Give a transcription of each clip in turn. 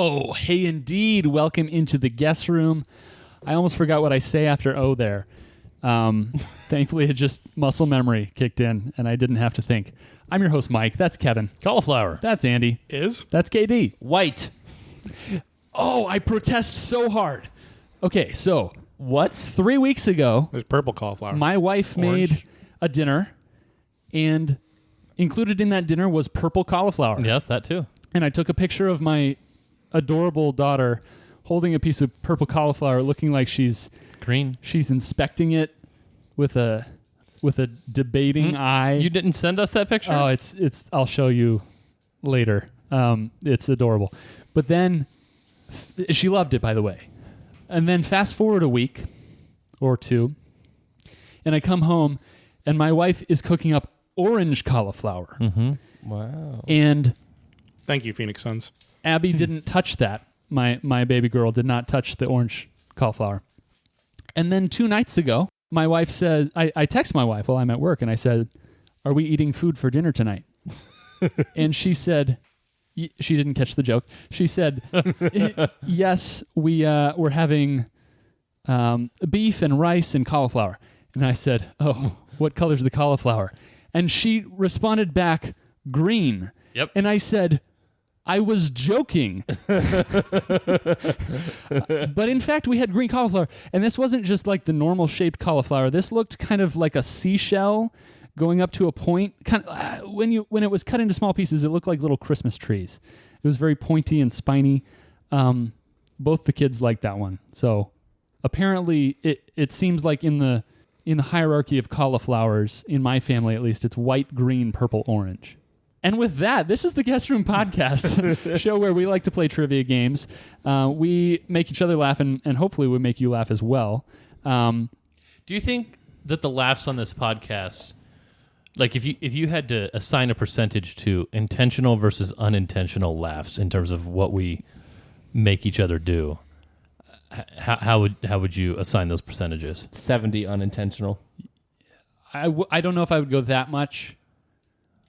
Oh, hey, indeed. Welcome into the guest room. I almost forgot what I say after "oh" there. Thankfully, it just muscle memory kicked in, and I didn't have to think. I'm your host, Mike. That's Kevin. Cauliflower. That's Andy. That's KD. White. Oh, I protest so hard. Okay, so What? 3 weeks ago, There's purple cauliflower. my wife made a dinner, and included in that dinner was purple cauliflower. Yes, that too. And I took a picture of my adorable daughter holding a piece of purple cauliflower, looking like she's Green. inspecting it with a debating eye. You didn't send us that picture? Oh, it's. I'll show you later. It's adorable. But then she loved it, by the way. And then fast forward a week or two, and I come home, and my wife is cooking up orange cauliflower. Mm-hmm. Wow. And Thank you, Phoenix Suns. Abby didn't touch that. My baby girl did not touch the orange cauliflower. And then 2 nights ago, my wife said, I text my wife while I'm at work, and I said, "Are we eating food for dinner tonight?" And she said, she didn't catch the joke. She said, "Yes, we're having beef and rice and cauliflower." And I said, "Oh, what color's the cauliflower?" And she responded back, "Green." Yep. And I said, "I was joking." But in fact, we had green cauliflower. And this wasn't just like the normal shaped cauliflower. This looked kind of like a seashell going up to a point. Kind of, when it was cut into small pieces, it looked like little Christmas trees. It was very pointy and spiny. Both the kids liked that one. So apparently it seems like in the hierarchy of cauliflowers, in my family at least, it's white, green, purple, orange. And with that, this is the Guest Room Podcast, show where we like to play trivia games. We make each other laugh, and hopefully we make you laugh as well. Do you think that the laughs on this podcast, like if you had to assign a percentage to intentional versus unintentional laughs in terms of what we make each other do, how would you assign those percentages? 70 unintentional. I don't know if I would go that much.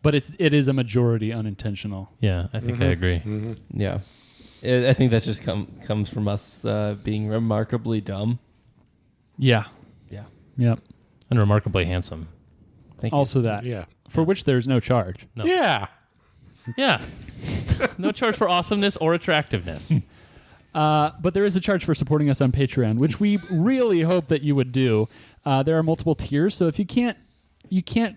But it is a majority unintentional. Yeah, I think I agree. Mm-hmm. Yeah. I think that's just comes from us being remarkably dumb. Yeah. Yeah. Yep. And remarkably handsome. Thank you. Also that. Yeah. For which there's no charge. No. Yeah. Yeah. No charge for awesomeness or attractiveness. But there is a charge for supporting us on Patreon, which we really hope that you would do. There are multiple tiers, so if you can't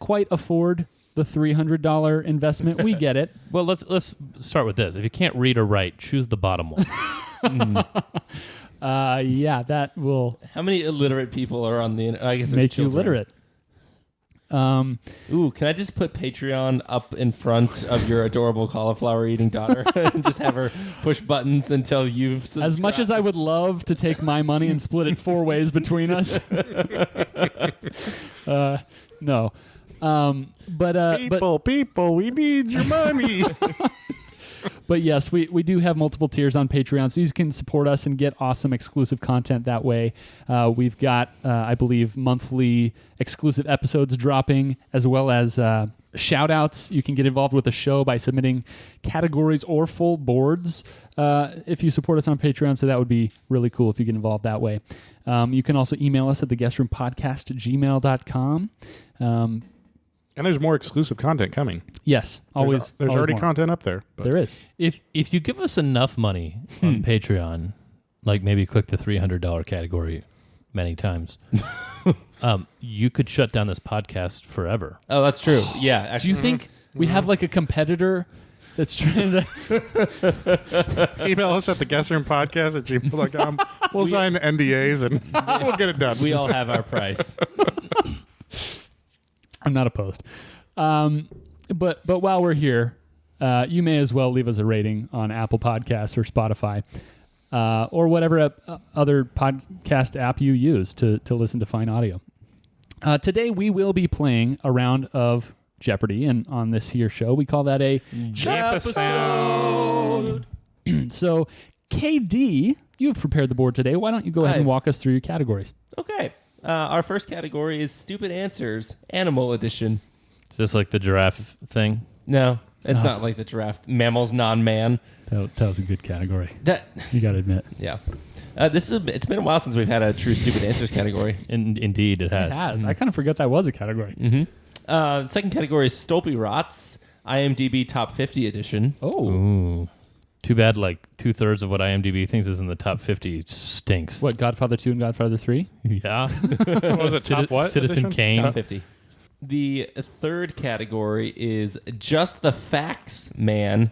quite afford the $300 investment, we get it. Well, let's start with this. If you can't read or write, choose the bottom one. Yeah, that will How many illiterate people are on the... I guess there's make you children. literate. Ooh, can I just put Patreon up in front of your adorable cauliflower-eating daughter and just have her push buttons until you've subscribed? As much as I would love to take my money and split it 4 ways between us. No. People, we need your money. But yes, we do have multiple tiers on Patreon, so you can support us and get awesome exclusive content that way. We've got, I believe, monthly exclusive episodes dropping, as well as shout-outs. You can get involved with the show by submitting categories or full boards if you support us on Patreon, so that would be really cool if you get involved that way. You can also email us at theguestroompodcast@gmail.com. And there's more exclusive content coming. Yes, always. There's always already more. content up there. But There is. If you give us enough money on Patreon, like maybe click the $300 category many times, you could shut down this podcast forever. Oh, that's true. Yeah. Do Actually, you think we have like a competitor that's trying to... email us at theguestroompodcast@gmail.com. We'll sign NDAs and we'll get it done. we all have our price? I'm not opposed. But while we're here, you may as well leave us a rating on Apple Podcasts or Spotify or whatever other podcast app you use to listen to fine audio. Today we will be playing a round of Jeopardy, and on this here show we call that a Jeopardy. So, KD, you've prepared the board today. Why don't you go ahead and walk us through your categories? Okay. Our first category is Stupid Answers, Animal Edition. Is this like the giraffe thing? No. It's not like the giraffe. Mammals, non-man. That was a good category. That You got to admit. yeah. It's been a while since we've had a true stupid answers category. Indeed, it has. It has. I kind of forgot that was a category. Mm-hmm. Second category is Stolpe Rots, IMDb Top 50 edition. Oh. Ooh. Too bad, like 2/3 of what IMDb thinks is in the top 50 stinks. What, Godfather 2 and Godfather 3? Yeah. What was it? Top what? Citizen edition? Kane. Top 50. The third category is Just the Facts, Man.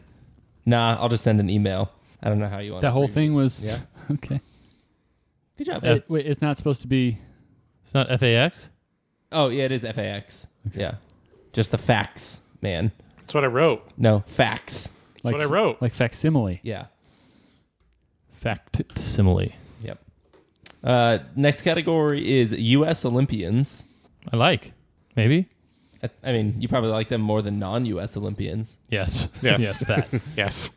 Nah, I'll just send an email. I don't know how you want That to whole thing was... Yeah. Okay. Good job. Wait, it's not supposed to be... It's not FAX? Oh, yeah, it is FAX. Yeah. Just the Facts, Man. That's what I wrote. No, Facts. That's what I wrote. Like facsimile. Yeah. Facsimile. Yep. Next category is U.S. Olympians. I like. Maybe? I mean, you probably like them more than non-U.S. Olympians. Yes. Yes. Yes, that. Yes.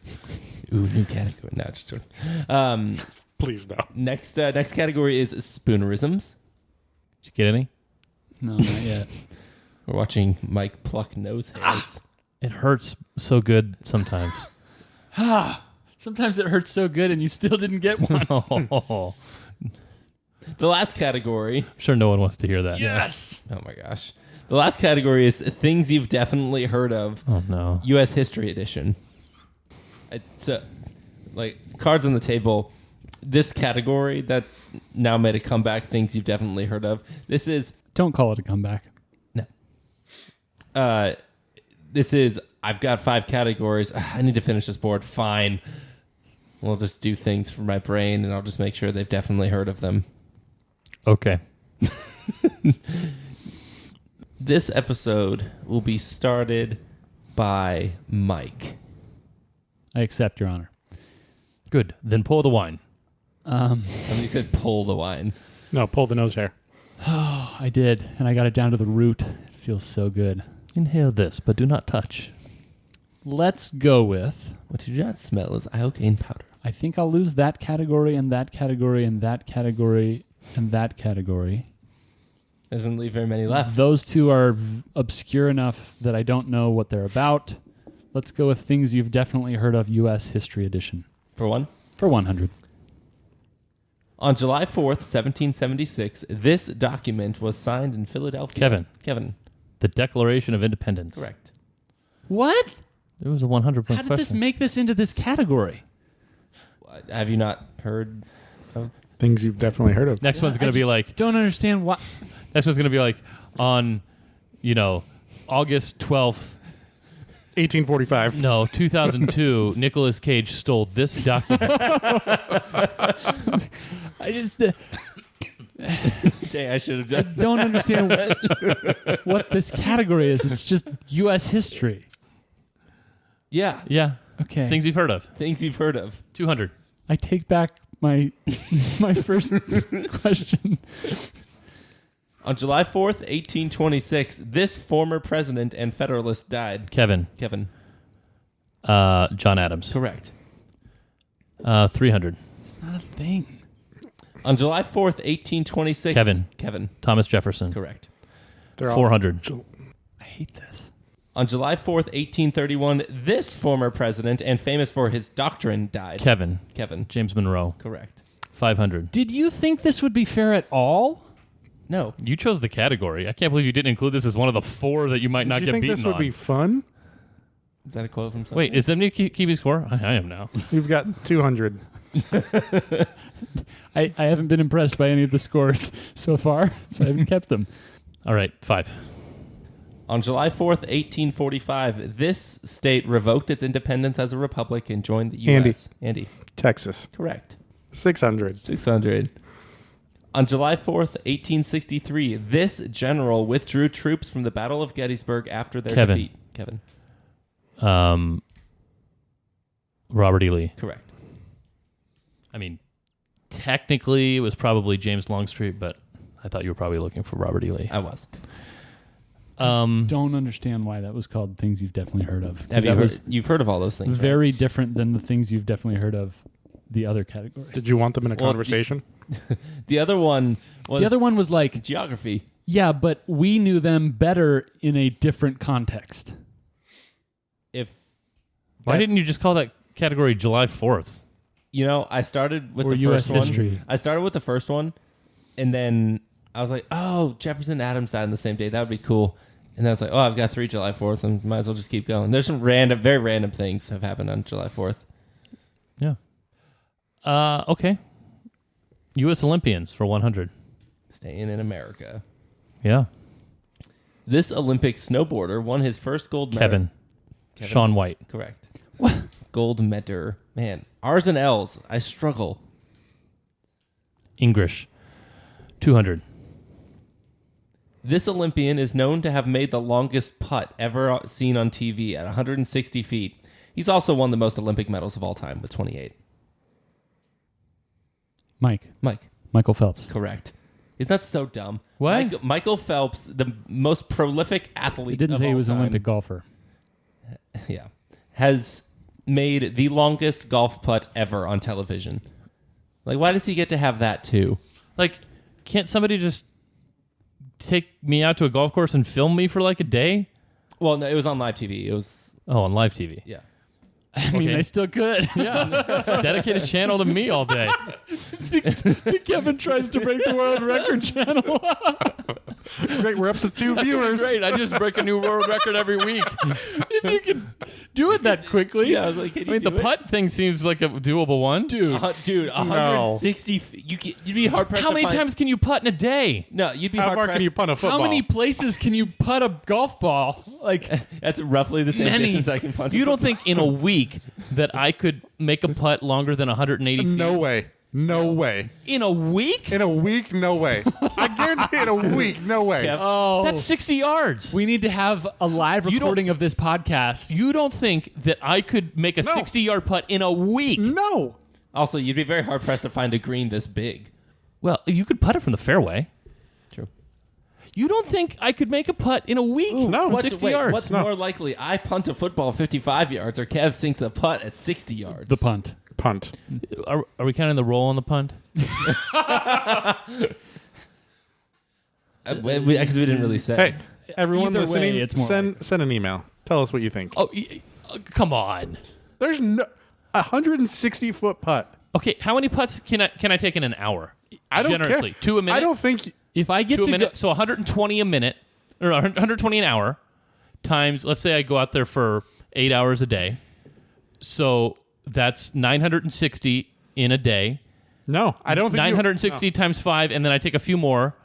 Ooh, new category. No, just joking. Please no. Next category is Spoonerisms. Did you get any? No, not yet. We're watching Mike pluck nose hairs. It hurts so good sometimes. Sometimes it hurts so good and you still didn't get one. Oh. The last category. I'm sure no one wants to hear that. Yes. Oh my gosh. The last category is things you've definitely heard of. Oh, no. U.S. History Edition. It's like cards on the table. This category that's now made a comeback. Things you've definitely heard of. This is Don't call it a comeback. no. This is I've got 5 categories. I need to finish this board. Fine. We'll just do things for my brain, and I'll just make sure they've definitely heard of them. Okay. This episode will be started by Mike. I accept, Your Honor. Good. Then pour the wine. I mean, you said pull the wine. No, pull the nose hair. I did, and I got it down to the root. It feels so good. Inhale this, but do not touch. Let's go with... What you do not smell is iocane powder. I think I'll lose that category and that category and that category and that category. Doesn't leave very many left. Those two are obscure enough that I don't know what they're about. Let's go with things you've definitely heard of, U.S. History Edition. For one. For 100. On July 4th, 1776, this document was signed in Philadelphia. Kevin. The Declaration of Independence. Correct. What? It was a 100 point How did question. this make this into this category? Have you not heard of? Things you've definitely heard of. Next one's going to be like... Don't understand why. Next one's going to be like on, August 12th, 1845. no, 2002, Nicolas Cage stole this document. I just Dang, I should have done. don't understand what this category is. It's just U.S. history. Yeah. Yeah. Okay. Things you've heard of. Things you've heard of. 200. I take back my my first question. On July 4th, 1826, this former president and Federalist died. Kevin. John Adams. Correct. 300. It's not a thing. On July 4th, 1826... Kevin. Thomas Jefferson. Correct. They're all 400. I hate this. On July 4th, 1831, this former president and famous for his doctrine died. Kevin. James Monroe. Correct. 500. Did you think this would be fair at all? No. You chose the category. I can't believe you didn't include this as one of the 4 that you might not Did you get think beaten this would on. be fun? Is that a quote from something? Wait, is somebody keeping score? I am now. You've got 200. I haven't been impressed by any of the scores so far, so I haven't kept them. All right, 5. On July 4th, 1845, this state revoked its independence as a republic and joined the U.S. Andy. Texas. Correct. 600. 600. On July 4th, 1863, this general withdrew troops from the Battle of Gettysburg after their Kevin. defeat. Kevin. Robert E. Lee. Correct. I mean, technically it was probably James Longstreet, but I thought you were probably looking for Robert E. Lee. I was. Don't understand why that was called things you've definitely heard of. 'Cause Have you that heard, was you've heard of all those things, right? very different than the things you've definitely heard of the other category. Did you want them in a Well, conversation? The other one was The other one was like, geography. yeah, but we knew them better in a different context. If Why didn't you just call that category July 4th? You know, I started with Or the US first one. history. I started with the first one, and then I was like, oh, Jefferson Adams died on the same day. That would be cool. And then I was like, oh, I've got 3 July 4th, and might as well just keep going. There's some very random things have happened on July 4th. Yeah. Okay. U.S. Olympians for 100. Staying in America. Yeah. This Olympic snowboarder won his first gold medal. Kevin. Sean White. Correct. Gold medal. Man, R's and L's. I struggle. English. 200. This Olympian is known to have made the longest putt ever seen on TV at 160 feet. He's also won the most Olympic medals of all time with 28. Mike. Mike. Phelps. Correct. Isn't that so dumb? What? Michael Phelps, the most prolific athlete It didn't of say he all was an time, Olympic golfer. Yeah. Has made the longest golf putt ever on television. Like, why does he get to have that too? Like, can't somebody just take me out to a golf course and film me for like a day? Well, no, it was on live TV. It was, Oh, on live TV. yeah. I mean, Okay. they still could. Yeah. Just dedicate a channel to me all day. Kevin tries to break the world record channel. Great, we're up to 2 viewers. Great. I just break a new world record every week. If you can do it that quickly. Yeah, I was like, can I you mean, the do it? putt thing seems like a doable one. Dude. Dude, 160. You'd be hard pressed. How many times can you putt in a day? No, you'd be How hard far pressed. can you punt a football? How many places can you putt a golf ball? Like, That's roughly the same Many. distance I can punt. a You don't football. think in a week that I could make a putt longer than 180 feet? No way. No way. In a week? In a week, no way. I guarantee in a week, no way. Kev, oh, That's 60 yards. we need to have a live You don't- recording of this podcast. You don't think that I could make a No. 60-yard putt in a week? No. Also, you'd be very hard pressed to find a green this big. Well, you could putt it from the fairway. True. You don't think I could make a putt in a week? no. from 60 yards. What's No. more likely? I punt a football 55 yards, or Kev sinks a putt at 60 yards. The punt. Punt. Are we counting the roll on the punt? Because we didn't really say. Hey, everyone Either way, listening, it's more send an email. Tell us what you think. Oh, come on. There's no 160-foot putt. Okay, how many putts can I take in an hour? I don't Generously, care. 2 a minute. I don't think. If I get 2 a to minute, go, so 120 a minute, or 120 an hour, times. Let's say I go out there for 8 hours a day, so that's 960 in a day. No, I don't think. 960 times 5, and then I take a few more.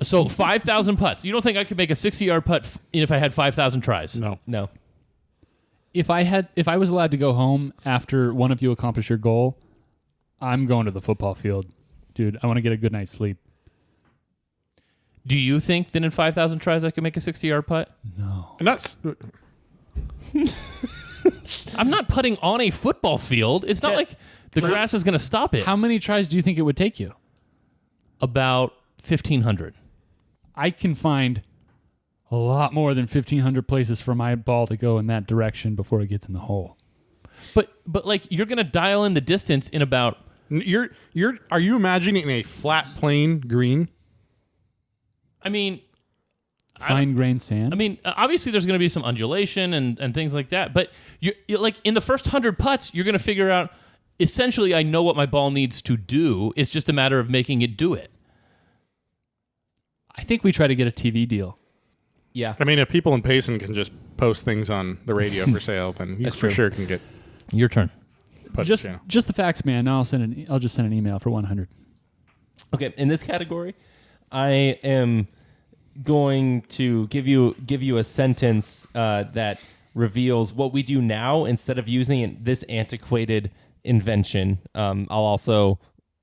So 5,000 putts. You don't think I could make a 60-yard putt if I had 5,000 tries? No. No. if I was allowed to go home after one of you accomplish your goal, I'm going to the football field. Dude, I want to get a good night's sleep. Do you think that in 5,000 tries I could make a 60-yard putt? No. And that's I'm not putting on a football field. It's not like the grass is going to stop it. How many tries do you think it would take you? About 1,500. I can find a lot more than 1,500 places for my ball to go in that direction before it gets in the hole. But like you're going to dial in the distance in about. Are you imagining a flat plane green? I mean, Fine grained sand? obviously there's going to be some undulation and things like that. But you like in the first 100 putts, you're going to figure out. Essentially, I know what my ball needs to do. It's just a matter of making it do it. I think we try to get a TV deal. Yeah. I mean, if people in Payson can just post things on the radio for sale, then you That's for true. sure can get Your turn. put Just channel. just the facts, man. Now I'll just send an email for 100. Okay, in this category, I am going to give you a sentence that reveals what we do now instead of using this antiquated invention. I'll also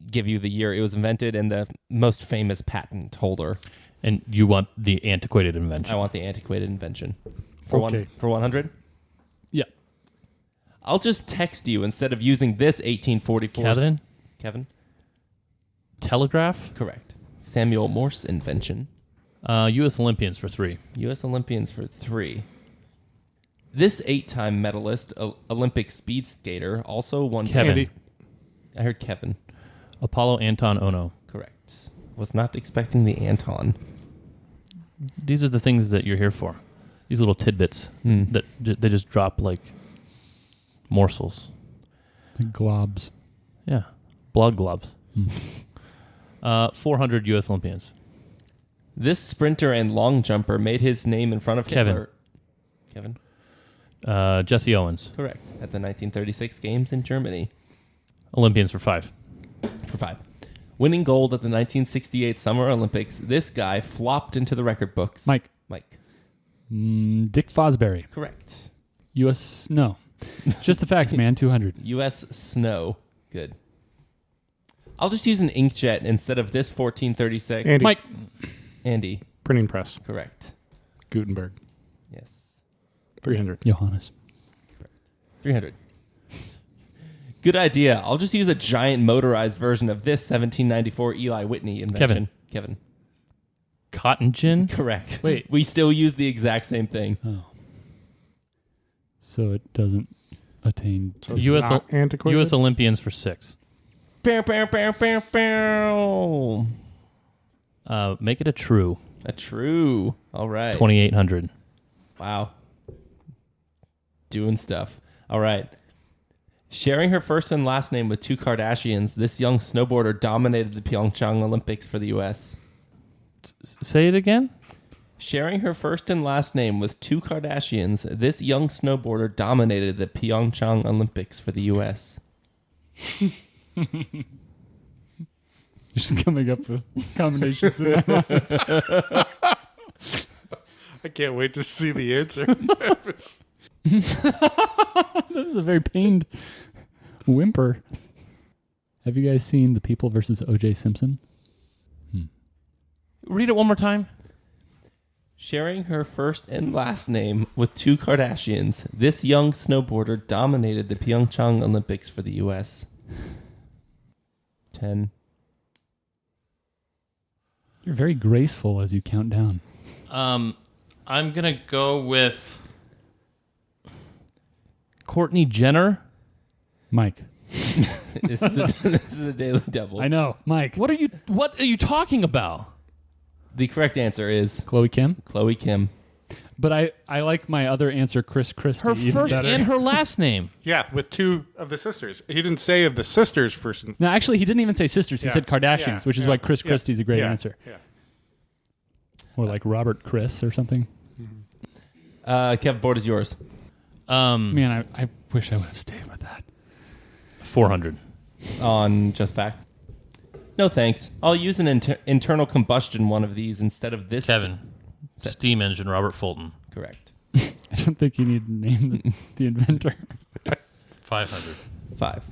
give you the year it was invented and the most famous patent holder. And you want the antiquated invention. I want the antiquated invention. For Okay. for 100? Yeah. I'll just text you instead of using this 1844. Kevin? Telegraph. Correct. Samuel Morse invention. U.S. Olympians for 3. U.S. Olympians for 3. This 8-time medalist, Olympic speed skater, also won. Kevin. Andy. I heard Kevin. Apollo Anton Ono. Correct. Was not expecting the Anton. These are the things that you're here for. These little tidbits that they just drop like Morsels. The globs. Yeah. Blood globs. 400 U.S. Olympians. This sprinter and long jumper made his name in front of Kevin. Hitler. Jesse Owens. Correct. At the 1936 Games in Germany. Olympians for 5. For 5. Winning gold at the 1968 Summer Olympics, this guy flopped into the record books. Mike. Dick Fosbury. Correct. U.S. No. Just the facts, man. 200. U.S. snow. Good. I'll just use an inkjet instead of this 1436. Andy. Mike. Andy. Printing press. Correct. Gutenberg. Yes. 300. Johannes. 300. Good idea. I'll just use a giant motorized version of this 1794 Eli Whitney invention. Kevin. Cotton gin? Correct. Wait. We still use the exact same thing. Oh. So it doesn't attain So to it's US not antiquated? U.S. Olympians for 6. Bow, bow, bow, bow, bow. Make it a true. A true. All right. 2,800. Wow. Doing stuff. All right. Sharing her first and last name with 2 Kardashians, this young snowboarder dominated the Pyeongchang Olympics for the U.S. Say it again? Sharing her first and last name with 2 Kardashians, this young snowboarder dominated the Pyeongchang Olympics for the U.S. just coming up with combinations in my mind. I can't wait to see the answer. That was a very pained whimper. Have you guys seen The People versus O.J. Simpson? Read it one more time. Sharing her first and last name with 2 Kardashians, this young snowboarder dominated the Pyeongchang Olympics for the U.S. 10. You're very graceful as you count down. I'm going to go with Courtney Jenner. Mike. This is a daily double. I know. Mike. What are you talking about? The correct answer is Chloe Kim? Chloe Kim. But I like my other answer, Chris Christie. Her even first better. and her last name. Yeah, with 2 of the sisters. He didn't say of the sisters first. No, actually, he didn't even say sisters. He Yeah. said Kardashians, Yeah. which is Yeah. why Chris Yeah. Christie's a great Yeah. answer. Yeah. Or like Robert Chris or something. Kev, board is yours. Man, I wish I would have stayed with that. 400. On Just Facts. No thanks. I'll use an internal combustion one of these instead of this. Kevin. Steam engine, Robert Fulton. Correct. I don't think you need to name the inventor. 500. 5.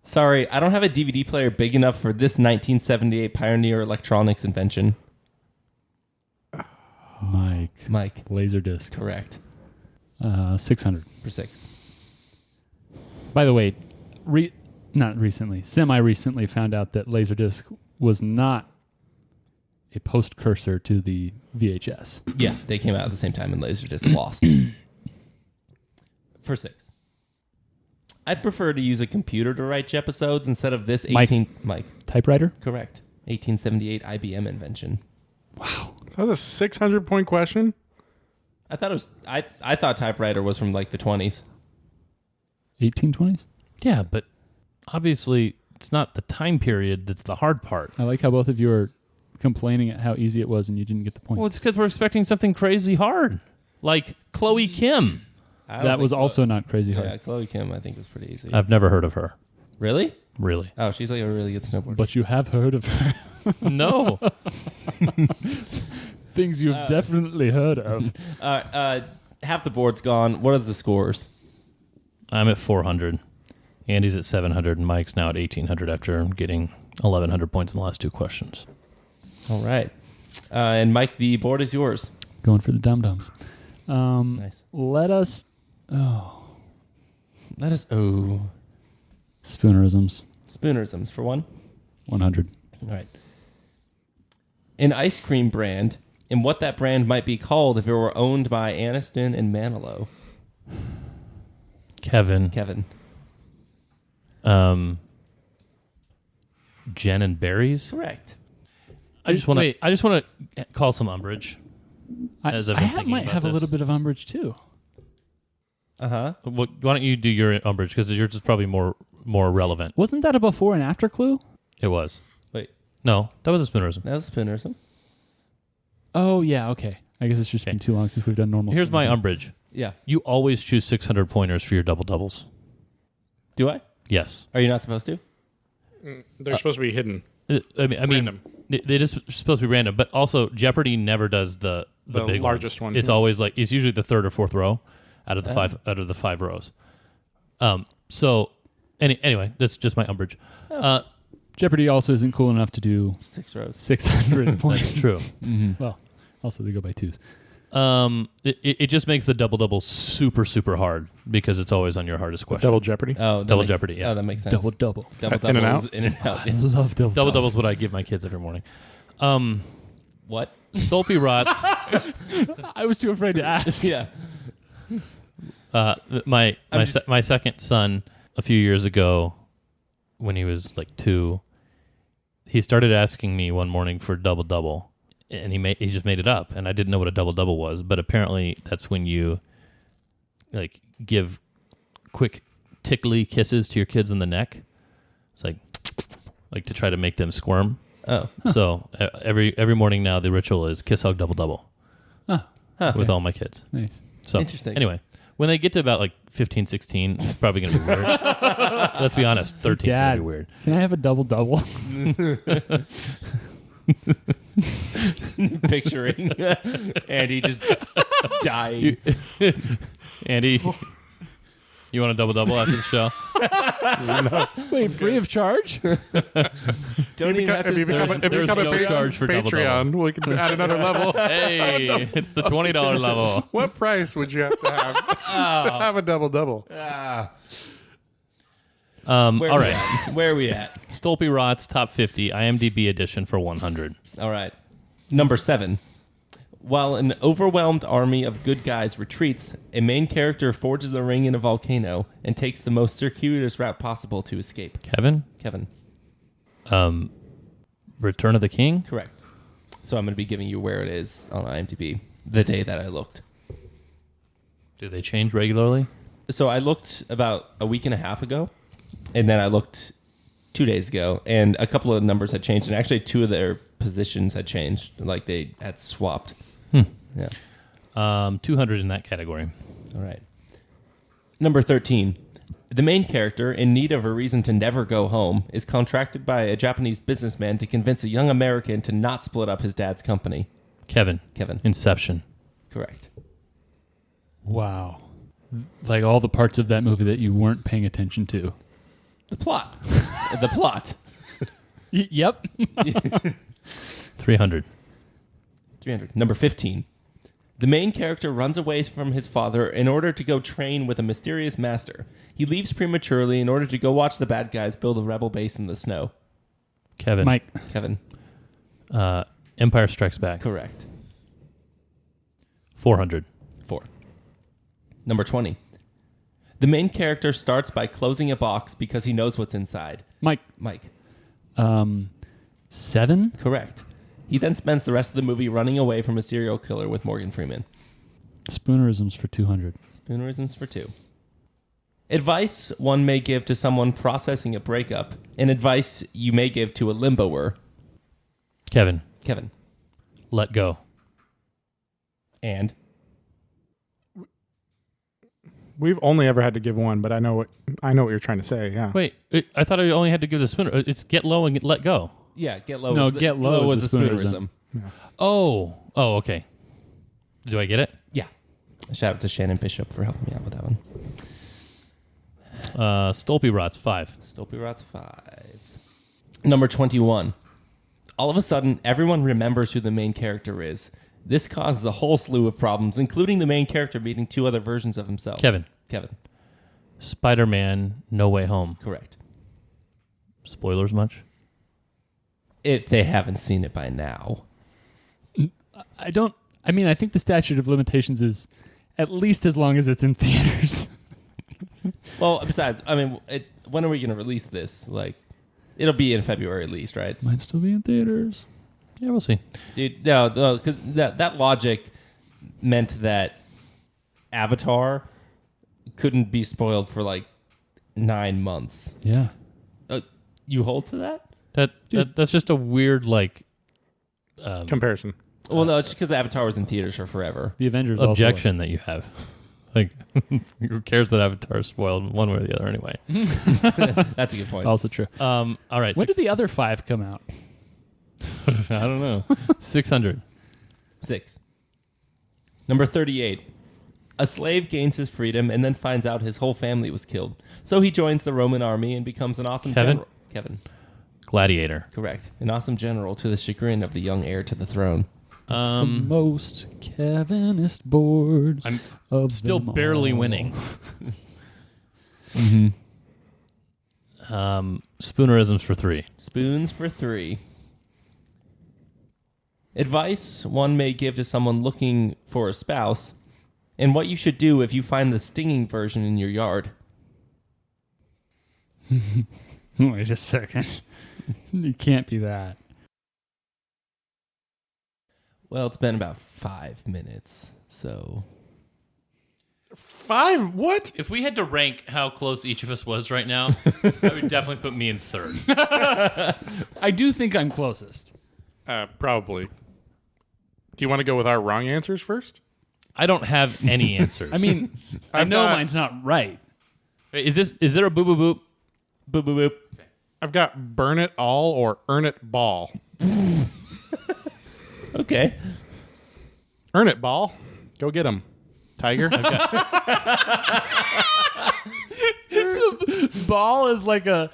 Sorry, I don't have a DVD player big enough for this 1978 Pioneer Electronics invention. Mike. Laserdisc. Correct. 600. For 6. By the way, semi-recently found out that Laserdisc was not a postcursor to the VHS. Yeah, they came out at the same time and Laserdisc lost. For 6. I'd prefer to use a computer to write episodes instead of this 18... Mike. Typewriter? Correct. 1878 IBM invention. Wow. That was a 600-point question? I thought it was... I thought typewriter was from like the 20s. 1820s? Yeah, but obviously it's not the time period that's the hard part. I like how both of you are complaining at how easy it was and you didn't get the point. Well, it's because we're expecting something crazy hard. Like Chloe Kim. That was also not crazy hard. Yeah, Chloe Kim I think was pretty easy. I've never heard of her. Really? Really. Oh, she's like a really good snowboarder. But you have heard of her. No. Things you've definitely heard of. Half the board's gone. What are the scores? I'm at 400. Andy's at 700, and Mike's now at 1,800 after getting 1,100 points in the last 2 questions. All right. And Mike, the board is yours. Going for the dum-dums. Nice. Let us... Oh. Let us... Oh. Spoonerisms. Spoonerisms for 1. 100. All right. An ice cream brand, and what that brand might be called if it were owned by Aniston and Manilow. Kevin. Jen and Berries. Correct. I just want to call some umbrage. I As I've been thinking might about have a this. little bit of umbrage, too. Uh-huh. Why don't you do your umbrage? Because yours is probably more relevant. Wasn't that a before and after clue? It was. Wait, No, that was a spoonerism. that was spoonerism. Oh, yeah, okay. I guess it's just been too long since we've done normal. Here's my spoonerism. umbrage. Yeah. You always choose 600 pointers for your double doubles. Do I? Yes. Are you not supposed to? They're supposed to be hidden. I mean, Random. They just supposed to be random, but also Jeopardy never does the big largest ones. one. It's always like it's usually the third or fourth row out of the five rows. So anyway, that's just my umbrage. Jeopardy also isn't cool enough to do 6 rows. 600 points. That's true. Well, also they go by twos. It just makes the double double super super hard because it's always on your hardest question. Double Jeopardy. Oh, Double Jeopardy, yeah. Oh, that makes sense. Double. Double In and doubles, out? in and out. I love double. Double double is what I give my kids every morning. What? Stolpe rots. I was too afraid to ask. Yeah. My second son a few years ago, when he was like 2, he started asking me one morning for double double, and he just made it up, and I didn't know what a double double was, but apparently that's when you like give quick tickly kisses to your kids in the neck. It's like to try to make them squirm. Oh. So every morning now the ritual is kiss hug double double with all my kids. Nice. So Interesting. Anyway, when they get to about like 15, 16, it's probably going to be weird. Let's be honest, 13 is going to be weird. Can I have a double? Picturing Andy just dying. Andy, you want a double after the show? Wait, free of charge? Don't even have to If you become there's a no charge for double Patreon, we can add another level. Hey, it's the $20 level. What price would you have to have to have a double? All right. Where are we at? Stolpe Rots Top 50 IMDb edition for 100. All right. Number 7. While an overwhelmed army of good guys retreats, a main character forges a ring in a volcano and takes the most circuitous route possible to escape. Kevin, Return of the King. Correct. So I'm going to be giving you where it is on IMDb the day that I looked. Do they change regularly? So I looked about a week and a half ago, and then I looked 2 days ago, and a couple of numbers had changed, and actually 2 of their positions had changed, like they had swapped. Yeah. 200 in that category. All right. Number 13. The main character, in need of a reason to never go home, is contracted by a Japanese businessman to convince a young American to not split up his dad's company. Kevin. Inception. Correct. Wow. Like all the parts of that movie that you weren't paying attention to. The plot. The plot. Yep. 300. 300. Number 15. The main character runs away from his father in order to go train with a mysterious master. He leaves prematurely in order to go watch the bad guys build a rebel base in the snow. Kevin. Mike. Kevin. Empire Strikes Back. Correct. 400. 4. Number 20. The main character starts by closing a box because he knows what's inside. Mike. 7? Correct. He then spends the rest of the movie running away from a serial killer with Morgan Freeman. Spoonerisms for 200. Spoonerisms for 2. Advice one may give to someone processing a breakup, and advice you may give to a limboer. Kevin. Let Go. And? We've only ever had to give one, but I know what you're trying to say. Yeah. Wait, I thought I only had to give the spooner. It's Get Low and Let Go. Yeah, Get Low. No, is the, Get Low was is the the spoonerism. Oh, okay. Do I get it? Yeah. Shout out to Shannon Bishop for helping me out with that one. Stolpe Rots 5. Stolpe Rots 5. Number 21. All of a sudden, everyone remembers who the main character is. This causes a whole slew of problems, including the main character meeting 2 other versions of himself. Kevin. Spider-Man No Way Home. Correct. Spoilers much? If they haven't seen it by now. I think the statute of limitations is at least as long as it's in theaters. Well, besides, when are we going to release this? Like, it'll be in February at least, right? Might still be in theaters. Yeah, we'll see. Dude, no, because that logic meant that Avatar, couldn't be spoiled for like 9 months. Yeah. You hold to that? That's just a weird like Comparison. Well, no, it's just because Avatar was in theaters for forever. The Avengers objection that you have. Like, who cares that Avatar is spoiled one way or the other anyway? That's a good point. Also true. All right. When did the other 5 come out? I don't know. 600. 6. Number 38. A slave gains his freedom and then finds out his whole family was killed. So he joins the Roman army and becomes an awesome Kevin? general. Kevin. Gladiator. Correct. An awesome general to the chagrin of the young heir to the throne. It's the most Kevinist board. I'm of still them barely all. winning. Spoonerisms for 3. Spoons for 3. Advice one may give to someone looking for a spouse, and what you should do if you find the stinging version in your yard. Wait a second. It can't be that. Well, it's been about 5 minutes, so... 5? What? If we had to rank how close each of us was right now, I would definitely put me in 3rd. I do think I'm closest. Probably. Do you want to go with our wrong answers first? I don't have any answers. I mean, I know mine's not right. Wait, is there a boop boop boop? Boop, boop, boop. I've got burn it all or earn it ball. Okay. Earn it ball. Go get him, Tiger. Ball is like a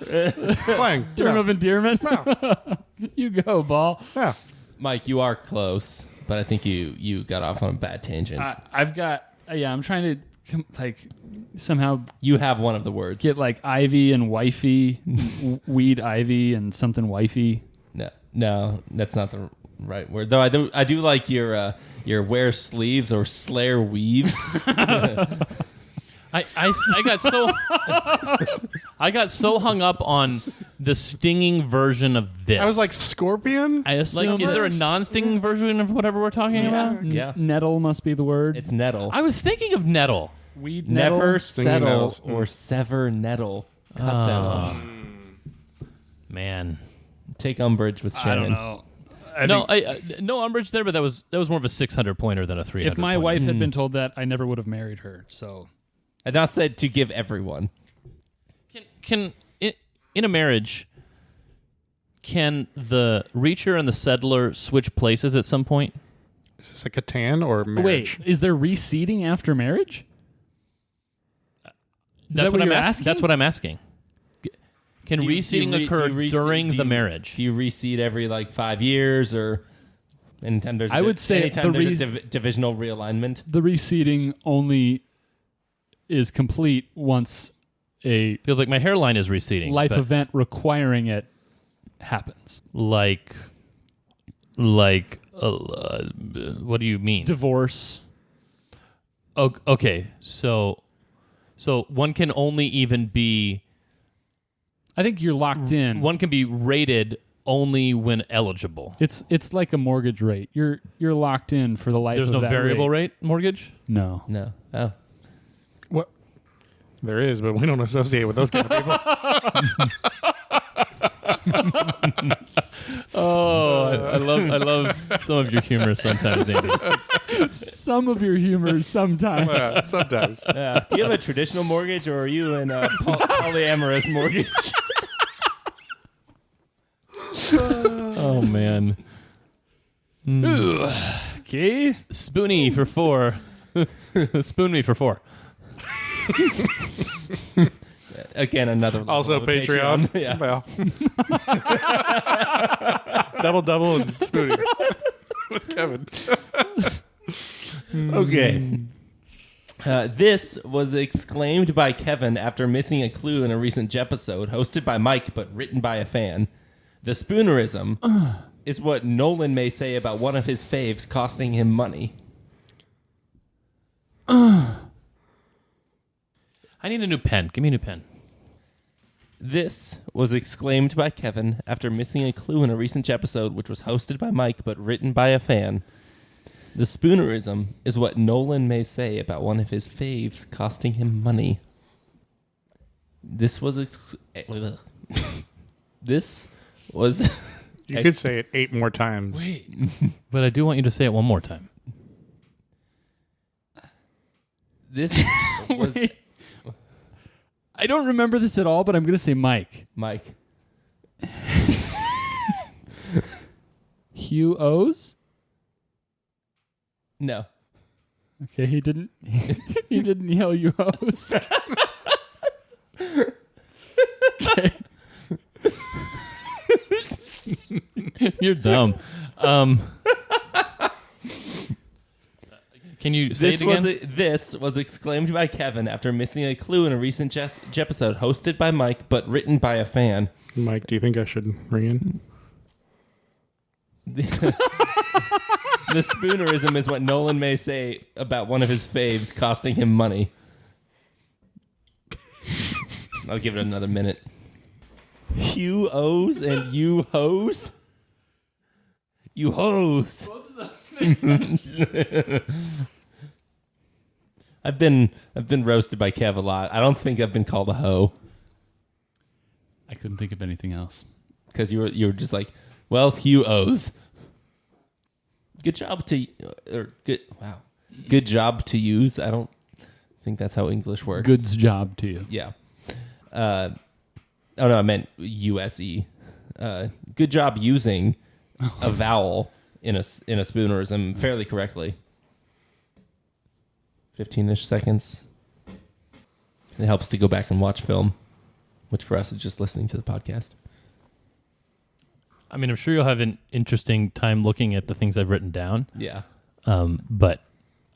Slang. term Yeah. of endearment. Yeah. You go, ball. Yeah. Mike, you are close, but I think you got off on a bad tangent. I've got, I'm trying to somehow You have one of the words. get like ivy and wifey, weed ivy and something wifey. No, that's not the right word. Though I do like your wear sleeves or slayer weaves. I got so I got so hung up on the stinging version of this. I was like, scorpion? I assume like, is there a non-stinging version of whatever we're talking about? Yeah. nettle must be the word. It's nettle. I was thinking of nettle. Weed nettle. Never Stinging settle nettles. or sever nettle. Cut them. Man. Take umbrage with Shannon. I don't know. No umbrage there, but that was more of a 600 pointer than a 300. If my pointer. wife had been told that, I never would have married her. So And not said to give everyone. can in a marriage, can the reacher and the settler switch places at some point? Is this a Catan or marriage? wait, is there reseeding after marriage? That's what I'm you're asking. asking? That's what I'm asking. Can Do you- reseeding do you occur reseed- during do the you- marriage? Do you reseed every 5 years or anytime there's I would say anytime the there's a divisional realignment? The reseeding only is complete once a Feels like my hairline is receding. life but event requiring it happens. like, what do you mean? Divorce. Okay, so one can only even be I think you're locked in. one can be rated only when eligible. It's like a mortgage rate. You're locked in for the life There's of no that variable rate mortgage. No. No. Oh. What? There is, but we don't associate with those kind of people. I love some of your humor sometimes, Andy. Some of your humor sometimes. Sometimes. Do you have a traditional mortgage or are you in a polyamorous mortgage? Oh man. Okay. Spoony for 4. Spoon me for 4. Again, another level Also of a Patreon. Yeah. Well. double and Spoonie with Kevin. Okay. This was exclaimed by Kevin after missing a clue in a recent Jepisode, hosted by Mike but written by a fan. The spoonerism is what Nolan may say about one of his faves costing him money. I need a new pen. Give me a new pen. This was exclaimed by Kevin after missing a clue in a recent Jepisode, which was hosted by Mike but written by a fan. The spoonerism is what Nolan may say about one of his faves costing him money. This was... This was... You could say it 8 more times. Wait. But I do want you to say it one more time. This was... Wait. I don't remember this at all, but I'm going to say Mike. Mike. Hugh O's? No. Okay, he didn't. He didn't yell Hugh O's. Okay. You're dumb. Can you say it again? This was exclaimed by Kevin after missing a clue in a recent episode hosted by Mike but written by a fan. Mike, do you think I should ring in? The spoonerism is what Nolan may say about one of his faves costing him money. I'll give it another minute. Hugh O's and you hoes? You hoes. Both of those make sense. I've been roasted by Kev a lot. I don't think I've been called a hoe I couldn't think of anything else. because you were just like, well, Hugh O's. Good job to good job to use. I don't think that's how English works. Good's job to you. Yeah. Oh no, I meant USE. Good job using a vowel in a spoonerism fairly correctly. 15-ish seconds. It helps to go back and watch film, which for us is just listening to the podcast. I mean, I'm sure you'll have an interesting time looking at the things I've written down. Yeah. But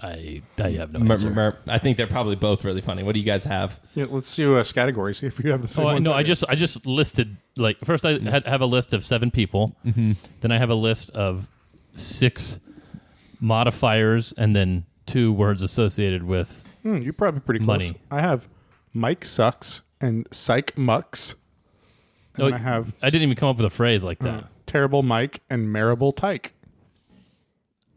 I have no answer. I think they're probably both really funny. What do you guys have? Yeah, let's do a category. See if you have the same one. No, I just listed, like, first I have a list of 7 people. Mm-hmm. Then I have a list of 6 modifiers and then 2 words associated with You're probably pretty close. money. I have Mike sucks and psych mucks. And I have I didn't even come up with a phrase like that. terrible Mike and marable tyke.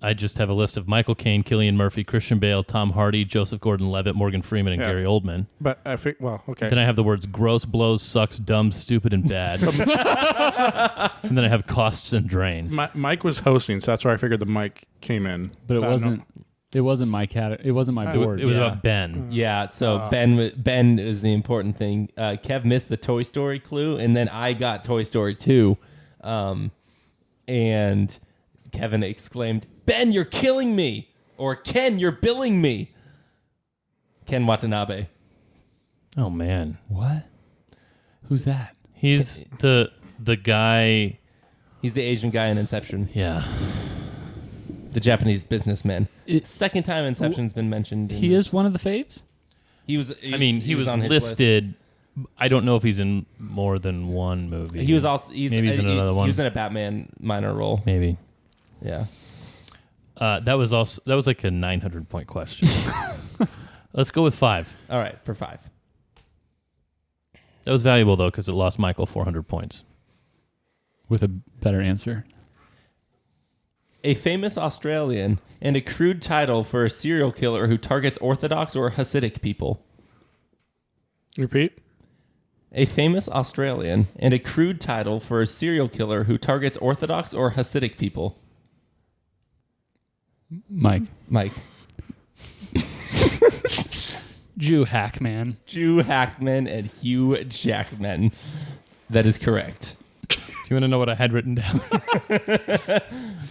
I just have a list of Michael Caine, Cillian Murphy, Christian Bale, Tom Hardy, Joseph Gordon-Levitt, Morgan Freeman, and Yeah. Gary Oldman. But I think, well, okay. Then I have the words gross, blows, sucks, dumb, stupid, and bad. And then I have costs and drain. Mike was hosting, so that's where I figured the mic came in. But it no. wasn't. It wasn't my It wasn't my board. It was Yeah. about Ben. Yeah, so Ben is the important thing. Kev missed the Toy Story clue, and then I got Toy Story 2. And Kevin exclaimed, Ben, you're killing me! Or Ken, you're billing me! Ken Watanabe. Oh, man. What? Who's that? He's the guy. He's the Asian guy in Inception. Yeah. The Japanese businessman. It- Second time Inception's been mentioned. He is one of the faves? He was He on his listed. I don't know if he's in more than one movie. list. He was also... Maybe he's in another one. He was in a Batman minor role. Maybe. Yeah. That was like a 900-point question. Let's go with 5. All right, for 5. That was valuable, though, because it lost Michael 400 points. With a better answer. A famous Australian and a crude title for a serial killer who targets Orthodox or Hasidic people. Repeat. A famous Australian and a crude title for a serial killer who targets Orthodox or Hasidic people. Mike. Mike. Jew Hackman. Jew Hackman and Hugh Jackman. That is correct. Do you want to know what I had written down?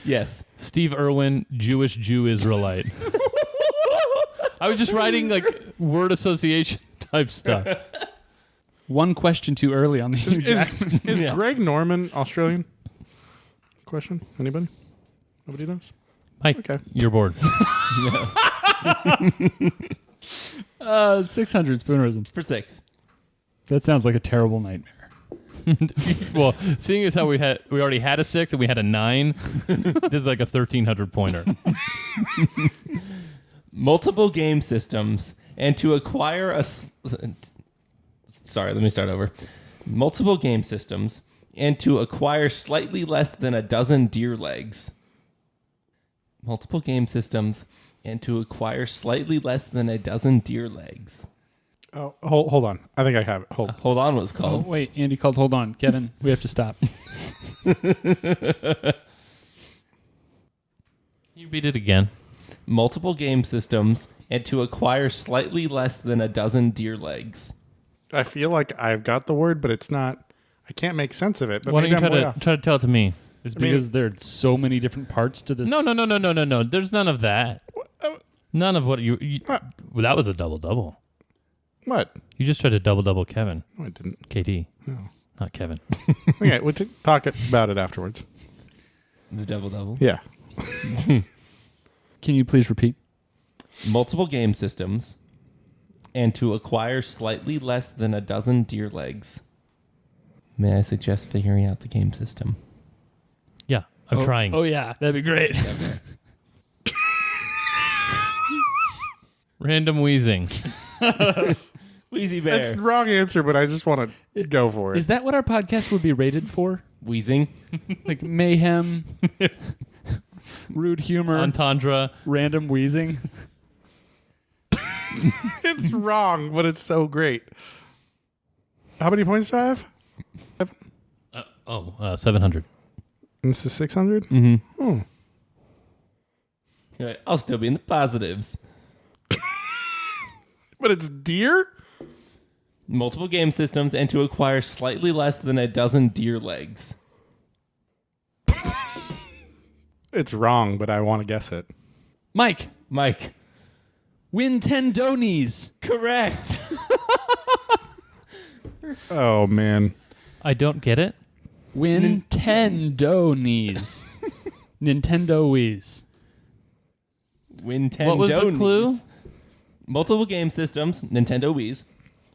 Yes. Steve Irwin, Jewish Jew Israelite. I was just writing like word association type stuff. One question too early on the Hugh Jackman. Is Yeah. Greg Norman Australian? Question? Anybody? Nobody knows? Mike, Okay. you're bored. 600 spoonerisms. For 6. That sounds like a terrible nightmare. Well, seeing as how we already had a 6 and we had a 9, this is like a 1,300 pointer. Multiple game systems and to acquire a... Sorry, let me start over. Multiple game systems and to acquire slightly less than a dozen deer legs. multiple game systems, and to acquire slightly less than a dozen deer legs. Oh, hold on. I think I have it. Hold on was Oh, called. wait. Andy called. Hold on. Kevin, we have to stop. You read it again. Multiple game systems, and to acquire slightly less than a dozen deer legs. I feel like I've got the word, but it's not. I can't make sense of it. But Why don't maybe you I'm way off. try to tell it to me? It's mean- because there are so many different parts to this. No. There's none of that. None of what you What? well, that was a double. What? You just tried to double Kevin. No, I didn't. KD. No. Not Kevin. Okay, we'll talk about it afterwards. The double. Yeah. Can you please repeat? Multiple game systems, and to acquire slightly less than a dozen deer legs. May I suggest figuring out the game system? Yeah, I'm trying. Oh, yeah. That'd be great. Random wheezing. Wheezy Bear. That's the wrong answer, but I just want to go for it. Is that what our podcast would be rated for? Wheezing. Like mayhem, rude humor, Entendre. random wheezing? It's wrong, but it's so great. How many points do I have? 700. This is 600? Mm-hmm. Oh. I'll still be in the positives. But it's deer? Multiple game systems, and to acquire slightly less than a dozen deer legs. It's wrong, but I want to guess it. Mike, Mike. Wintendonies. Correct. Oh, man. I don't get it. Wintendonies. Nintendo Wii's. Nintendo. What was the clue? Multiple game systems, Nintendo Wii's,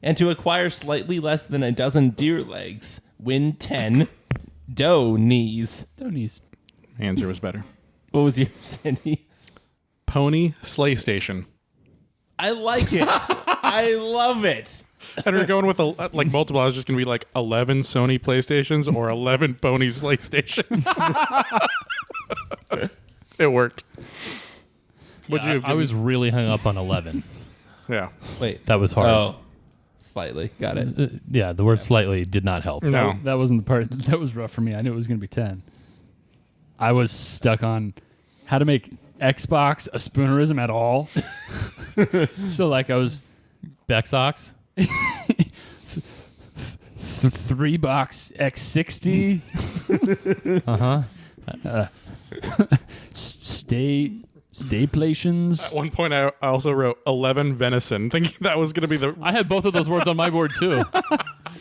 and to acquire slightly less than a dozen deer legs. Win 10 Donies. Donies. My answer was better. What was yours, Sandy? Pony Slay Station. I like it. I love it. And we're going with like multiple. I was just going to be like 11 Sony PlayStations or 11 Pony Slay Stations. It worked. Would Yeah, you? I was really hung up on 11. Yeah. Wait. That was hard. Oh, slightly. Got it. Yeah, the word slightly did not help. No. That wasn't the part that was rough for me. I knew it was going to be 10. I was stuck on how to make Xbox a spoonerism at all. So like I was Back socks? 3-box X60. Stayplations. At one point, I also wrote 11 venison, thinking that was going to be the. I had both of those words on my board too.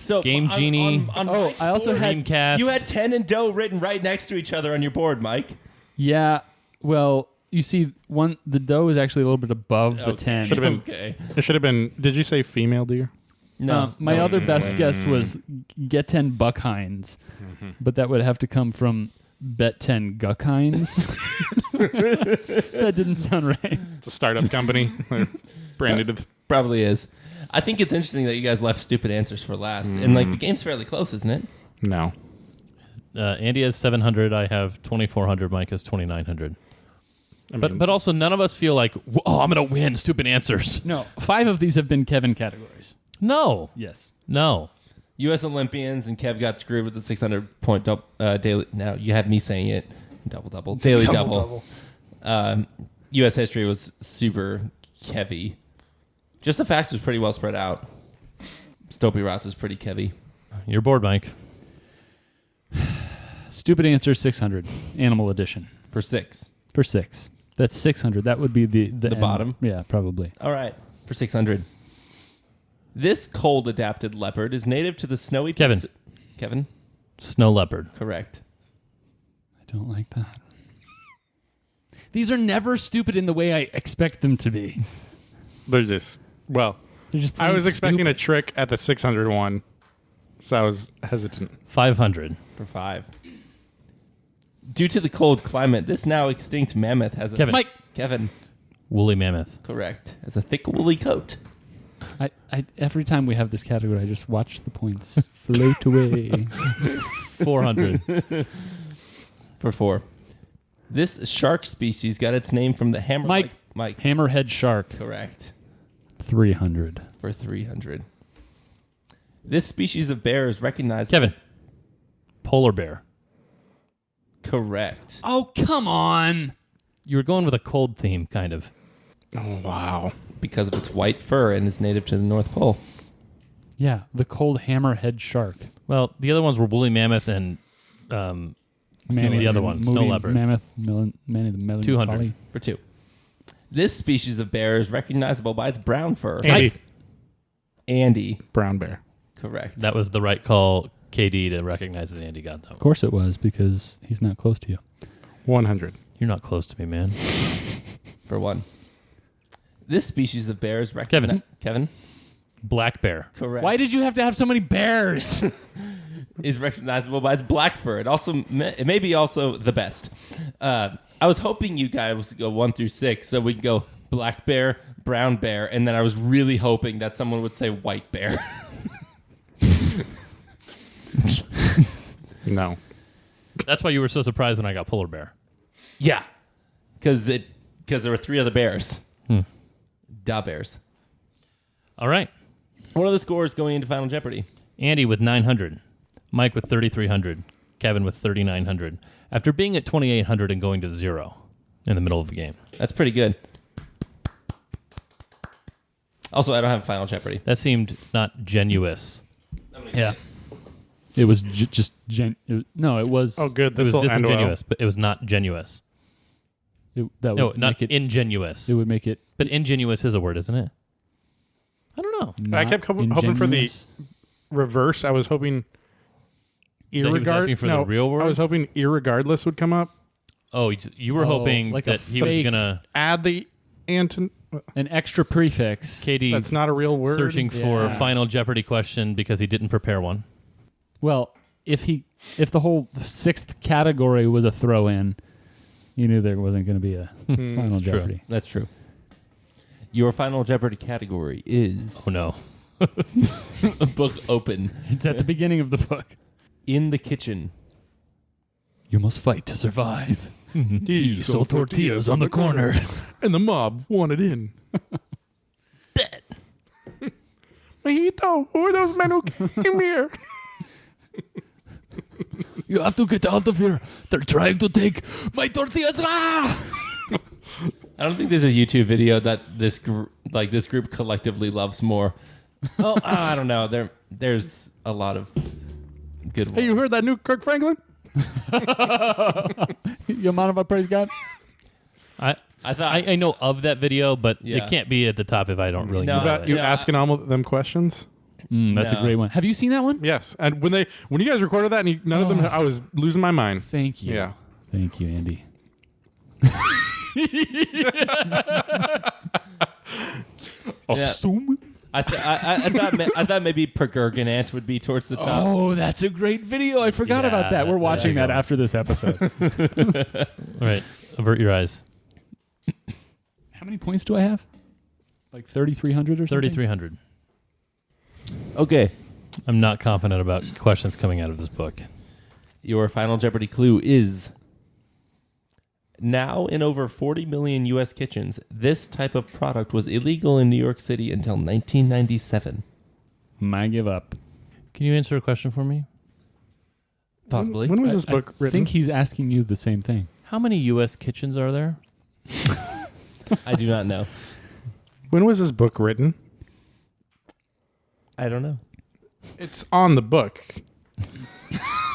So Game Genie. On Oh, Mike's I also board, had- Dreamcast. You had 10 and dough written right next to each other on your board, Mike. Yeah. Well, you see, the dough is actually a little bit above the 10. Should have been. Okay. It should have been. Did you say female deer? No. My other best guess was get 10 Buckheinz, but that would have to come from bet 10 Guckheinz. That didn't sound right. It's a startup company. They're branded. Probably is. I think it's interesting that you guys left stupid answers for last. And like the game's fairly close, isn't it? No. Andy has 700. I have 2,400. Mike has 2,900. I mean, But also none of us feel like, oh, I'm going to win. Stupid answers. No, 5 of these have been Kevin categories. No. Yes. No. U.S. Olympians and Kev got screwed with the 600-point daily. Now you had me saying it. Double. Daily double. U.S. history was super Kevy. Just the facts was pretty well spread out. Stopey Rots is pretty Kevy. You're bored, Mike. Stupid answer 600. Animal edition. For 6. For 6. That's 600. That would be the end. bottom? Yeah, probably. All right. For 600. This cold-adapted leopard is native to the snowy... Kevin. Kevin? Snow leopard. Correct. I don't like that. These are never stupid in the way I expect them to be. they're just. Well, They're just I was plain expecting stupid. a trick at the 600 one, so I was hesitant. 500. For 5. Due to the cold climate, this now extinct mammoth has a... Kevin. Mike. Kevin. Woolly mammoth. Correct. Has a thick woolly coat. I every time we have this category, I just watch the points float away. 400. For 4. This shark species got its name from the hammer. Mike. Mike. Hammerhead shark. Correct. 300. For 300. This species of bear is recognized. Kevin. Polar bear. Correct. Oh, come on. You were going with a cold theme, kind of. Oh, wow. Because of its white fur and is native to the North Pole. Yeah, the cold hammerhead shark. Well, the other ones were woolly mammoth and the other one, snow Moody leopard. Mammoth, Manny the Melancholy. 200. For 2. This species of bear is recognizable by its brown fur. Andy. Andy. Brown bear. Correct. That was the right call, KD, to recognize that Andy got that Of one. course it was, because he's not close to you. 100. You're not close to me, man. For 1. This species of bear is recognized. Kevin. Black bear. Correct. Why did you have to have so many bears? Is recognizable by its black fur. It may be also the best. I was hoping you guys would go 1 through 6, so we can go black bear, brown bear, and then I was really hoping that someone would say white bear. No. That's why you were so surprised when I got polar bear. Yeah, because there were 3 other bears. Da bears. All right. What are the scores going into Final Jeopardy? Andy with 900. Mike with 3,300. Kevin with 3,900. After being at 2,800 and going to 0 in the middle of the game. That's pretty good. Also, I don't have Final Jeopardy. That seemed not genuous. Yeah. It was no, it was. Oh, good. It was This will end well. disingenuous, but it was not genuous. That No, would not make it. ingenuous. It would make it. But ingenuous is a word, isn't it? I don't know. Not kept hoping for the ingenuous. reverse. I was hoping he was asking for the real word? I was hoping irregardless would come up. Oh, you were hoping like a that he was fake- going to Add the Anton. An extra prefix. KD That's not a real word. searching for a Yeah. Final Jeopardy question because he didn't prepare one. Well, if the whole 6th category was a throw in, you knew there wasn't going to be a Final That's true. Jeopardy. That's true. Your Final Jeopardy category is Oh, no. a book open It's at the beginning of the book. in the kitchen. You must fight to survive. He sold tortillas on the corner. and the mob wanted in. Dead. Majito, who are those men who came here? You have to get out of here. They're trying to take my tortillas. Ah! I don't think there's a YouTube video that this group collectively loves more. Oh, I don't know. There's a lot of good ones. Hey, you heard that new Kirk Franklin? You mind if I praise God? I thought I know of that video, but Yeah. it can't be at the top if I don't really No. know About it. you Yeah. asking all of them questions? That's No. a great one. Have you seen that one? Yes. And when you guys recorded that, and none of them, I was losing my mind. Thank you. Yeah. Thank you, Andy. Yeah. Assume. I thought maybe Pergurginant would be towards the top. Oh, that's a great video. I forgot Yeah, about that. We're there watching you that go. after this episode. All right. Avert your eyes. How many points do I have? Like 3,300 or something? 3,300. Okay. I'm not confident about questions coming out of this book. Your Final Jeopardy clue is now in over 40 million U.S. kitchens, this type of product was illegal in New York City until 1997. I give up. Can you answer a question for me? Possibly. When was this book I written? think he's asking you the same thing. How many U.S. kitchens are there? I do not know. When was this book written? I don't know. It's on the book.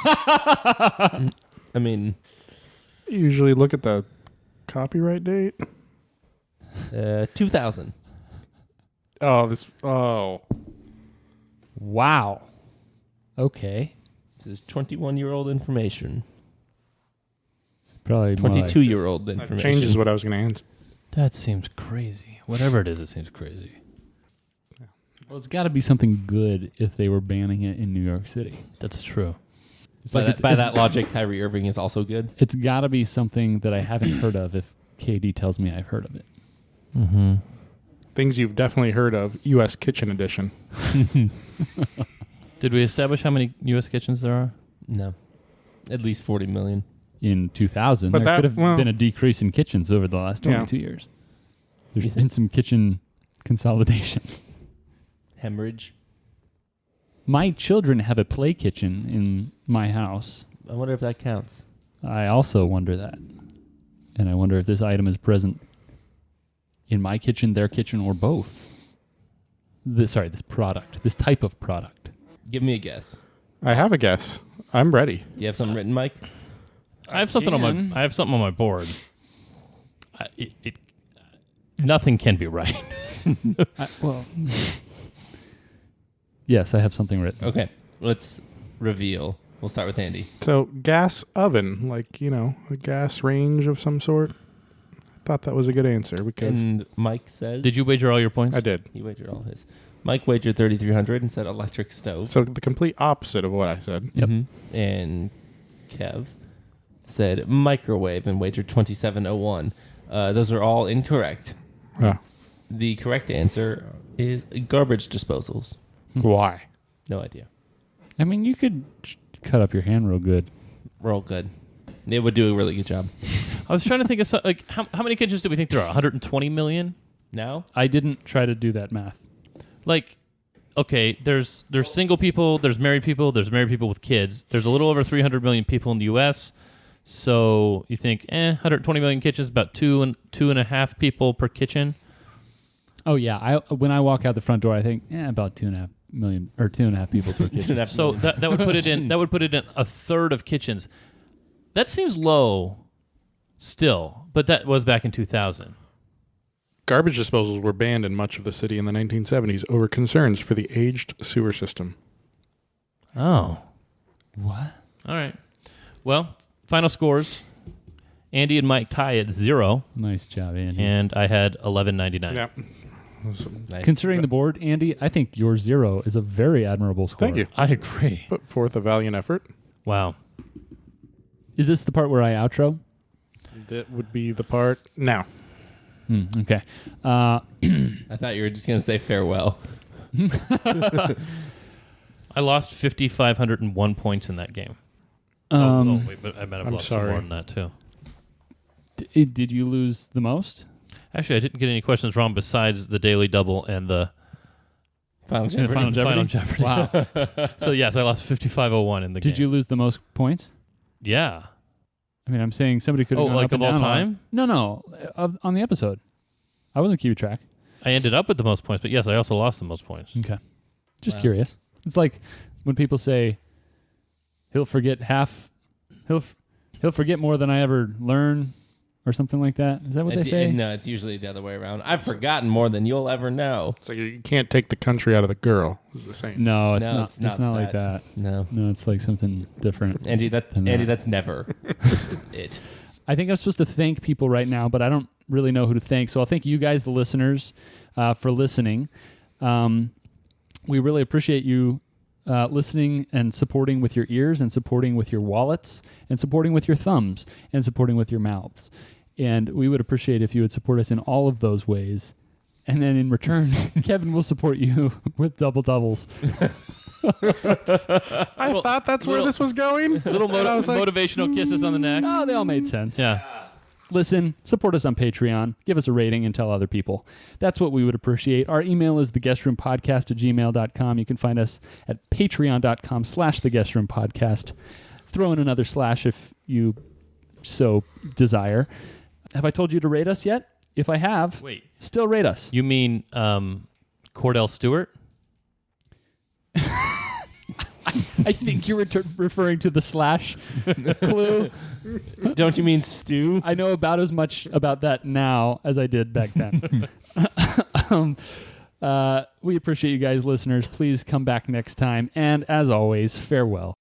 I mean, You usually look at the copyright date. 2000. Oh. Wow. Okay. This is 21-year-old information. Probably more like- 22-year-old That information. changes what I was going to answer. That seems crazy. Whatever it is, it seems crazy. Well, it's got to be something good if they were banning it in New York City. That's true. It's By, like that, by that logic, Kyrie Irving is also good. It's got to be something that I haven't heard of if KD tells me I've heard of it. Mm-hmm. Things you've definitely heard of, U.S. Kitchen Edition. Did we establish how many U.S. kitchens there are? No. At least 40 million. in 2000. But there could that- have well- been a decrease in kitchens over the last 22 years. There's You been some kitchen consolidation. Hemorrhage. My children have a play kitchen in my house. I wonder if that counts. I also wonder that. And I wonder if this item is present in my kitchen, their kitchen, or both. This product, this type of product. Give me a guess. I have a guess. I'm ready. Do you have something written, Mike? I have something can. I have something on my board. Nothing can be right. Well, yes, I have something written. Okay, let's reveal. We'll start with Andy. So gas oven, like, a gas range of some sort. I thought that was a good answer because And Mike says... Did you wager all your points? I did. He wagered all his. Mike wagered 3,300 and said electric stove. So the complete opposite of what I said. Yep. Mhm. And Kev said microwave and wagered 2,701. Those are all incorrect. Huh. The correct answer is garbage disposals. Why? No idea. I mean, you could cut up your hand real good. We're all good. They would do a really good job. I was trying to think of like how many kitchens do we think there are? 120 million? Now? I didn't try to do that math. Like, okay, there's single people, there's married people with kids. There's a little over 300 million people in the U.S. So you think, 120 million kitchens, about two and a half people per kitchen. Oh yeah, when I walk out the front door, I think about 2.5 million or 2.5 people per kitchen. So that would put it in. That would put it in a third of kitchens. That seems low, still, but that was back in 2000. Garbage disposals were banned in much of the city in the 1970s over concerns for the aged sewer system. Oh, What? all right. Well, final scores: Andy and Mike tie at 0, Nice job, Andy. and I had 11.99. Yeah. Nice. Considering the board, Andy, I think your 0 is a very admirable score. Thank you. I agree. Put forth a valiant effort. Wow. Is this the part where I outro? That would be the part now. Okay. I thought you were just going to say farewell. I lost 5,501 points in that game. Wait, but I might have I'm lost some sorry. more than that too. Did you lose the most? Actually, I didn't get any questions wrong besides the daily double and the Final And Jeopardy. Final Final Jeopardy? Jeopardy. Wow. So yes, I lost 5,501 in the game. Did you lose the most points? Yeah. I mean, I'm saying somebody could have Oh, gone like up and of all down time? No, on the episode. I wasn't keeping track. I ended up with the most points, but yes, I also lost the most points. Okay. Just Wow. curious. It's like when people say he'll forget he'll forget more than I ever learn or something like that. Is that what they say? No, it's usually the other way around. I've forgotten more than you'll ever know. It's like you can't take the country out of the girl, is the saying. No, it's No, not. it's It's not not like that. that. No. No, it's like something different. Andy, than that. that's never it. I think I'm supposed to thank people right now, but I don't really know who to thank. So I'll thank you guys, the listeners, for listening. We really appreciate you listening and supporting with your ears and supporting with your wallets and supporting with your thumbs and supporting with your mouths. And we would appreciate if you would support us in all of those ways. And then in return, Kevin will support you with double doubles. I thought that's where this was going. Little And I was like, motivational kisses on the neck. Oh, they all made sense. Yeah. Listen, support us on Patreon, give us a rating, and tell other people. That's what we would appreciate. Our email is theguestroompodcast@gmail.com. You can find us at patreon.com/theguestroompodcast. Throw in another slash if you so desire. Have I told you to rate us yet? If I have, Wait. still rate us. You mean Cordell Stewart? I think you're referring to the slash clue. Don't you mean stew? I know about as much about that now as I did back then. We appreciate you guys, listeners. Please come back next time. And as always, farewell.